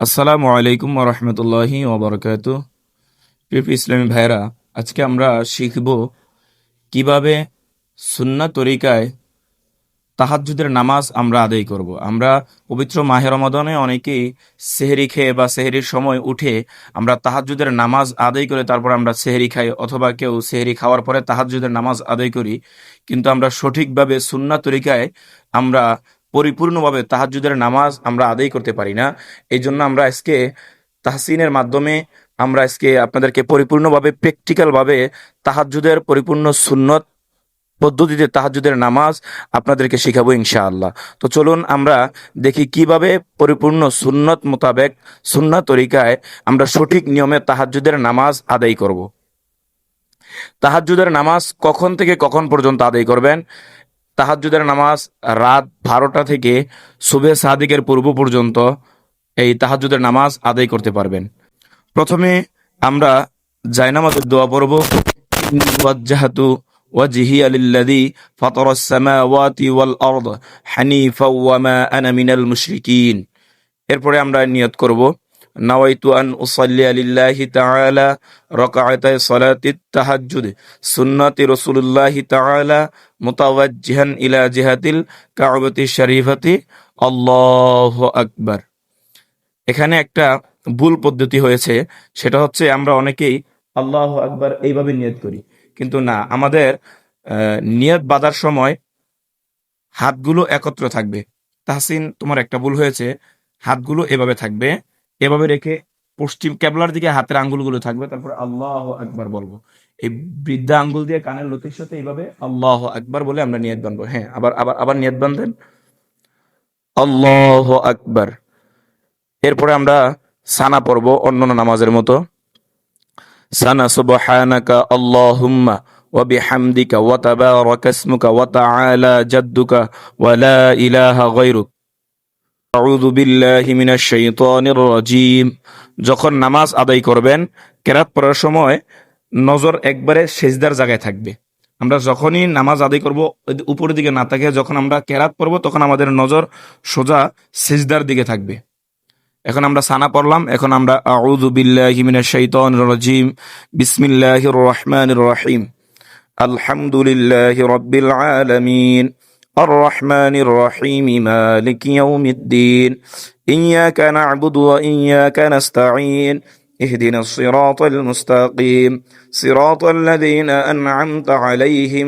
আসসালামু আলাইকুম ওরহমতুল্লাহি ওবরকাতু। প্রিয় ইসলামী ভাইরা, আজকে আমরা শিখব কিভাবে সুন্নাহ তরিকায় তাহাজ্জুদের নামাজ আমরা আদায় করব। আমরা পবিত্র মাহে রমাদানে অনেকেই সেহরি খেয়ে বা সেহরির সময় উঠে আমরা তাহাজ্জুদের নামাজ আদায় করে তারপর আমরা সেহরি খাই, অথবা কেউ সেহরি খাওয়ার পরে তাহাজ্জুদের নামাজ আদায় করি। কিন্তু আমরা সঠিকভাবে সুন্নাহ তরিকায় আমরা পরিপূর্ণভাবে তাহাজ্জুদের নামাজ আমরা আদায় করতে পারি না। এই জন্য আমরা আজকে তাহসিনের মাধ্যমে আমরা আজকে আপনাদেরকে পরিপূর্ণভাবে প্র্যাকটিক্যালভাবে তাহাজ্জুদের পরিপূর্ণ সুন্নত পদ্ধতিতে তাহাজ্জুদের নামাজ আপনাদেরকে শিখাবো ইনশাআল্লাহ। তো চলুন আমরা দেখি কিভাবে পরিপূর্ণ সুন্নত মোতাবেক সুন্নাহ তরিকায় আমরা সঠিক নিয়মে তাহাজ্জুদের নামাজ আদায় করব। তাহাজ্জুদের নামাজ কখন থেকে কখন পর্যন্ত আদায় করবেন? তাহাজ্জুদের নামাজ রাত 12টা থেকে সুবে সাদিকের পূর্ব পর্যন্ত এই তাহাজ্জুদের নামাজ আদায় করতে পারবেন। প্রথমে আমরা জায়নামাজের দোয়া পড়ব। ওয়াজ্জাহাতু ওয়াজহিয়া লিল্লাযী ফাতারাস সামাওয়াতি ওয়াল আরদ হানিফা ওয়া মা আনা মিনাল মুশরিকিন। এরপরে আমরা নিয়ত করব, নাওয়াইতু আন উসাল্লিয়া লিল্লাহি তাআলা রাকাআতাই সালাতিত তাহাজ্জুদ সুন্নতি রাসূলুল্লাহি তাআলা মুতাওয়াজ্জিহান ইলা জিহাতিল কাবাতি শরীফাতি। আল্লাহু আকবার। এখানে একটা ভুল পদ্ধতি হয়েছে, সেটা হচ্ছে আমরা অনেকেই আল্লাহু আকবার এইভাবে নিয়ত করি, কিন্তু না, আমাদের নিয়ত বাঁধার সময় হাতগুলো একত্র থাকবে। তাহসিন, তোমার একটা ভুল হয়েছে, হাতগুলো এভাবে থাকবে, এভাবে রেখে পশ্চিম কেবলার দিকে হাতের আঙ্গুলগুলো থাকবে, তারপরে আল্লাহু আকবার বলবো। এই বৃদ্ধা আঙ্গুল দিয়ে কানের লতির সাথে এইভাবে আল্লাহু আকবার বলে আমরা নিয়ত বাঁধবো। হ্যাঁ, আবার আবার আবার নিয়ত বাঁধেন, আল্লাহু আকবার। এরপরে আমরা সানা পড়ব অন্যান্য নামাজের মতো। সানা সুবহানাকা আল্লাহুম্মা ওয়া বিহামদিকা ওয়া তাবারাকা ইসমুকা ওয়া তাআলা জাদ্দুকা ওয়া লা ইলাহা গায়রুক। আউযু বিল্লাহি মিনাশ শাইতানির রাজীম। যখন নামাজ আদায় করবেন, কেরাত পড়ার সময় নজর একবারে সেজদার জায়গায় থাকবে। আমরা যখনই নামাজ আদায় করব উপরের দিকে না তাকিয়ে যখন আমরা কেরাত পড়ব তখন আমাদের নজর সোজা সেজদার দিকে থাকবে। এখন আমরা সানা পড়লাম, এখন আমরা আউযু বিল্লাহি মিনাশ শাইতানির রাজীম, বিসমিল্লাহির রহমানির রহিম, আলহামদুলিল্লাহি রাব্বিল আলামিন, আর রহমানির রহিম, মালিকি ইয়াউমিদ্দিন, ইয়াকা না'বুদু ওয়া ইয়াকা নাস্তাঈন, ইহদিনাস সিরাতাল মুস্তাকিম, সিরাতাল লাযীনা আন'আমতা আলাইহিম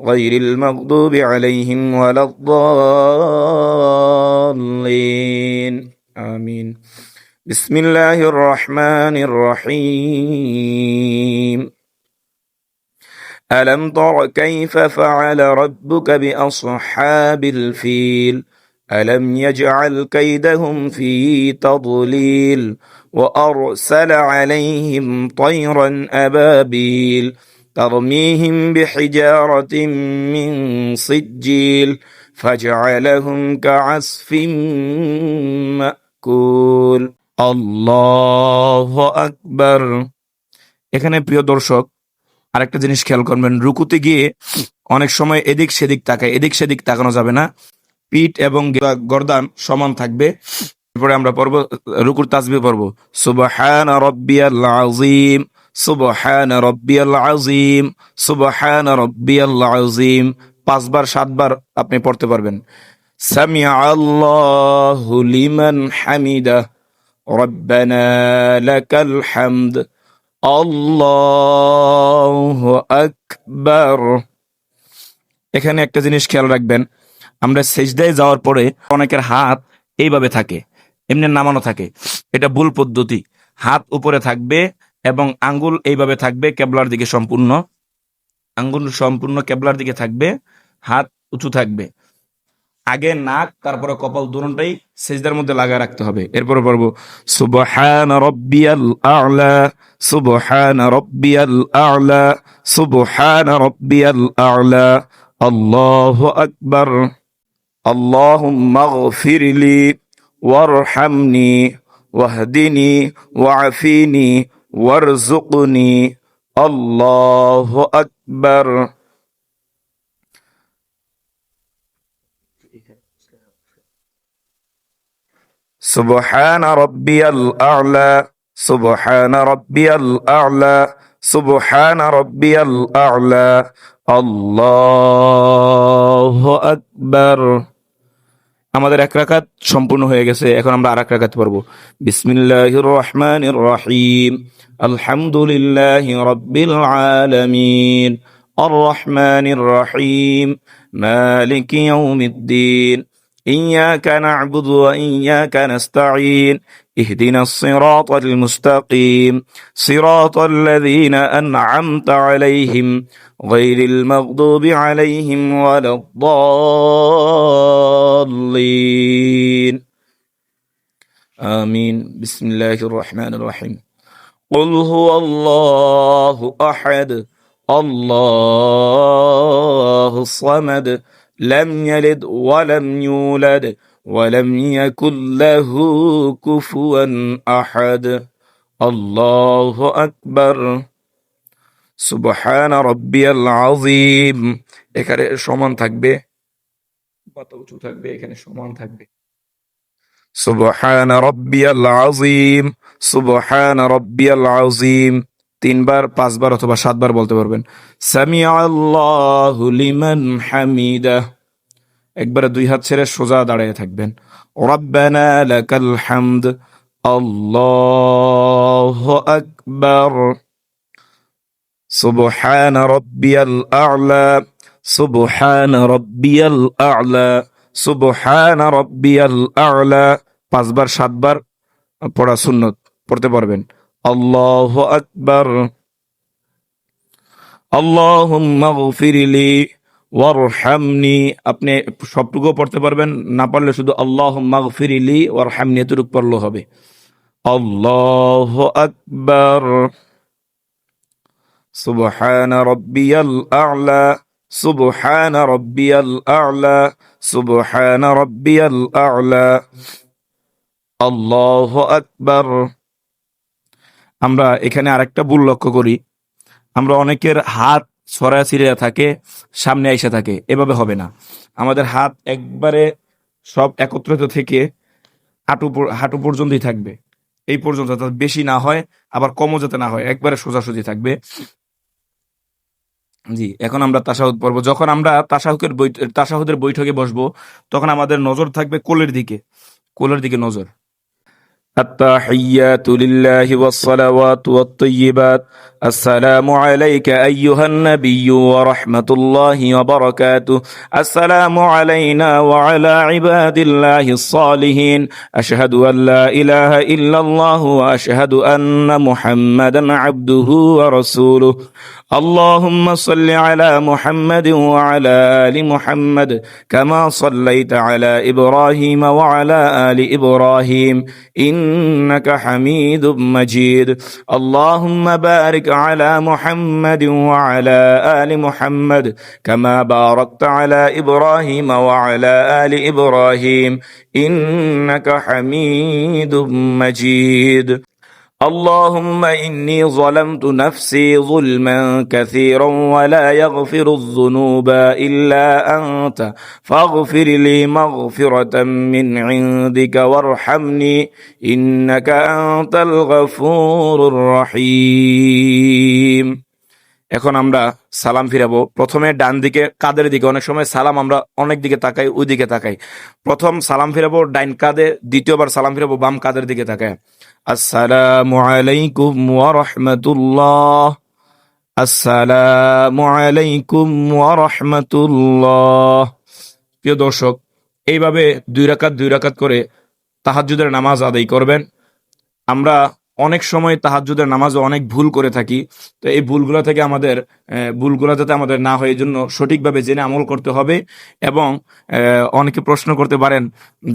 গায়রিল মাগদুবি আলাইহিম ওয়ালাদ-দাল্লিন। আমিন। বিসমিল্লাহির রহমানির রহিম। ألم تر كيف فعل ربك بأصحاب الفيل ألم يجعل كيدهم في تضليل وأرسل عليهم طيرا أبابيل ترميهم بحجارة من سجيل فجعلهم كعصف মাকুল। আল্লাহু আকবার। এখানে প্রিয় দর্শক, আরেকটা জিনিস খেয়াল করবেন, রুকুতে গিয়ে অনেক সময় এদিক সেদিক তাকায়, এদিক সেদিক তাকানো যাবে না। পিঠ এবং গর্দান সমান থাকবে। এরপরে আমরা পড়ব, রুকুর তাসবিহ পড়ব, সুবহানা রাব্বিয়াল আযীম, সুবহানা রাব্বিয়াল আযীম, সুবহানা রাব্বিয়াল আযীম। 5 বার 7 বার আপনি পড়তে পারবেন। সামিআ আল্লাহু লিমান হামিদা, রব্বানা লাকাল হামদ, আল্লাহু আকবার। এখানে একটা জিনিস খেয়াল রাখবেন, আমরা সেজদায় যাওয়ার পরে অনেকের হাত এইভাবে থাকে, এমনি নামানো থাকে। এটা ভুল পদ্ধতি। হাত উপরে থাকবে এবং আঙ্গুল এইভাবে থাকবে কেবলার দিকে, সম্পূর্ণ আঙ্গুল সম্পূর্ণ কেবলার দিকে থাকবে, হাত উঁচু থাকবে। আগে নাক, তারপরে কপাল দুটোটাই সেজদার মধ্যে লাগায় রাখতে হবে। এরপরে পড়বো, সুবহানা রাব্বিয়াল আ'লা, সুবহানা রাব্বিয়াল আ'লা, সুবহানা রাব্বিয়াল আ'লা, আল্লাহু আকবার। আল্লাহুম্মা গফিরলি ওয়ারহামনি ওয়াহদিনি ওয়া'আফিনি ওয়ারযুকনি। আল্লাহু আকবার। সুবহান রাব্বিয়াল আ'লা, সুবহান রাব্বিয়াল আ'লা, সুবহান রাব্বিয়াল আ'লা, আল্লাহু আকবার। আমাদের এক রাকাত সম্পূর্ণ হয়ে গেছে, এখন আমরা আরেক রাকাত পড়ব। বিসমিল্লাহির রহমানির রহিম, আলহামদুলিল্লাহি রাব্বিল আলামিন, আর রহমানির রহিম, মালিকি ইয়াউমিদ্দিন, ইয়াকা না'বুদু ওয়া ইয়াকা নাস্তাঈন, ইহদিনাস সিরাতাল মুস্তাকিম, সিরাতাল লাযীনা আন'আমতা আলাইহিম গায়রিল মাগদুবি আলাইহিম ওয়ালাদ-দাল্লিন। আমিন। বিসমিল্লাহির রহমানির রহিম। কুল হুয়াল্লাহু আহাদ, আল্লাহুস সামাদ, লাম ইয়ালিদ ওয়া লাম ইউলাদ ওয়া লাম ইয়াকুল লাহু কুফুয়ান আহাদ। আল্লাহু আকবার। সুবহান রাব্বিয়াল আযীম। এখানে সমান থাকবে, মাথা উঁচু থাকবে, এখানে সমান থাকবে। সুবহান রাব্বিয়াল আযীম, সুবহান রাব্বিয়াল আযীম। 3 বার, 5 বার অথবা 7 বার বলতে পারবেন। সামিআল্লাহু লিমান হামিদাহ। একবারে 2 হাত ছেড়ে সোজা দাঁড়িয়ে থাকবেন। রাব্বানা লাকাল হামদ, আল্লাহু আকবার। সুবহান রাব্বিয়াল আ'লা, সুবহান রাব্বিয়াল আ'লা, সুবহান রাব্বিয়াল আ'লা। 5 বার 7 বার পড়া সুন্নত, পড়তে পারবেন। আল্লাহু আকবার। আল্লাহুম্মা গফিরলি ওয়ারহামনি। আপনি সবটুকু পড়তে পারবেন, না পারলে শুধু আল্লাহুম্মা গফিরলি ওয়ারহামনি এতটুকু পড়লে হবে। আল্লাহু আকবার। সুবহান রাব্বিয়াল আ'লা, সুবহান রাব্বিয়াল আ'লা, সুবহান রাব্বিয়াল আ'লা, আল্লাহু আকবার। আমরা এখানে আরেকটা ভুল লক্ষ্য করি, আমরা অনেকের হাত ছড়াছিড়ে থাকে, সামনে এসে থাকে। এভাবে হবে না। আমাদের হাত একবারে সব একত্রিত থেকে হাঁটু পর্যন্তই থাকবে, এই পর্যন্ত, যাতে বেশি না হয় আবার কমও যাতে না হয়, একবারে সোজাসুজি থাকবে। জি, এখন আমরা তাশাহুদ পড়ব। যখন আমরা তাশাহুদের বৈঠকে বসবো, তখন আমাদের নজর থাকবে কোলের দিকে, কোলের দিকে নজর। التحيات لله والصلوات والطيبات، السلام عليك أيها النبي ورحمة الله وبركاته، السلام علينا وعلى عباد الله الصالحين، أشهد أن لا إله إلا الله وأشهد أن محمدا عبده ورسوله، اللهم صل على محمد وعلى آل محمد كما صليت على إبراهيم وعلى آل إبراهيم إنك حميد مجيد، اللهم بارك على محمد وعلى آل محمد كما باركت على إبراهيم وعلى آل إبراهيم إنك حميد مجيد، اللهم إني ظلمت نفسي ظلما كثيرا ولا يغفر الذنوب إلا أنت فاغفر لي مغفرة من عندك وارحمني إنك أنت الغفور الرحيم। এখন আমরা সালাম ফিরাবো। প্রথমে ডান দিকে কাদের দিকে, অনেক সময় সালাম আমরা অনেক দিকে তাকাই, ওই দিকে তাকাই। প্রথম সালাম ফিরাবো ডাইন কাঁধে, দ্বিতীয়বার সালাম ফিরাবো বাম কাঁধের দিকে তাকায়। আসসালামু আলাইকুম ওয়া রাহমাতুল্লাহ, আসসালামু আলাইকুম ওয়া রাহমাতুল্লাহ। প্রিয় দর্শক, এইভাবে 2 রাকাত করে তাহাজ্জুদের নামাজ আদায় করবেন। আমরা অনেক সময় তাহাজ্জুদের নামাজে অনেক ভুল করে থাকি, তো এই ভুলগুলো থেকে ভুলগুলো যাতে আমাদের না হয়, এই জন্য সঠিকভাবে জেনে আমল করতে হবে। এবং অনেকে প্রশ্ন করতে পারেন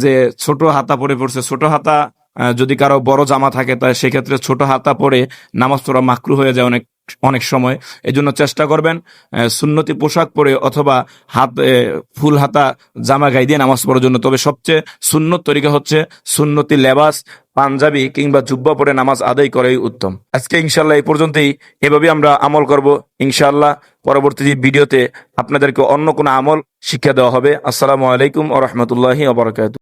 যে ছোট হাতা পড়ছে, ছোট হাতা যদি কারো বড় জামা থাকে, তা সেক্ষেত্রে ছোট হাতা পরে নামাজ পড়া মাকরু হয়ে যায় অনেক সময়। এই জন্য চেষ্টা করবেন সুন্নতি পোশাক পরে অথবা ফুল হাতা জামা গায়ে দিয়ে নামাজ পড়ার জন্য। তবে সবচেয়ে সুন্নত তরিকা হচ্ছে সুন্নতি লেবাস, পাঞ্জাবি কিংবা জুব্বা পরে নামাজ আদায় করাই উত্তম। আজকে ইনশাল্লাহ এই পর্যন্তই। এভাবে আমরা আমল করব ইনশাল্লাহ। পরবর্তী ভিডিওতে আপনাদেরকে অন্য কোনো আমল শিক্ষা দেওয়া হবে। আসসালামু আলাইকুম ওয়া রাহমাতুল্লাহি ওয়া বারাকাতুহু।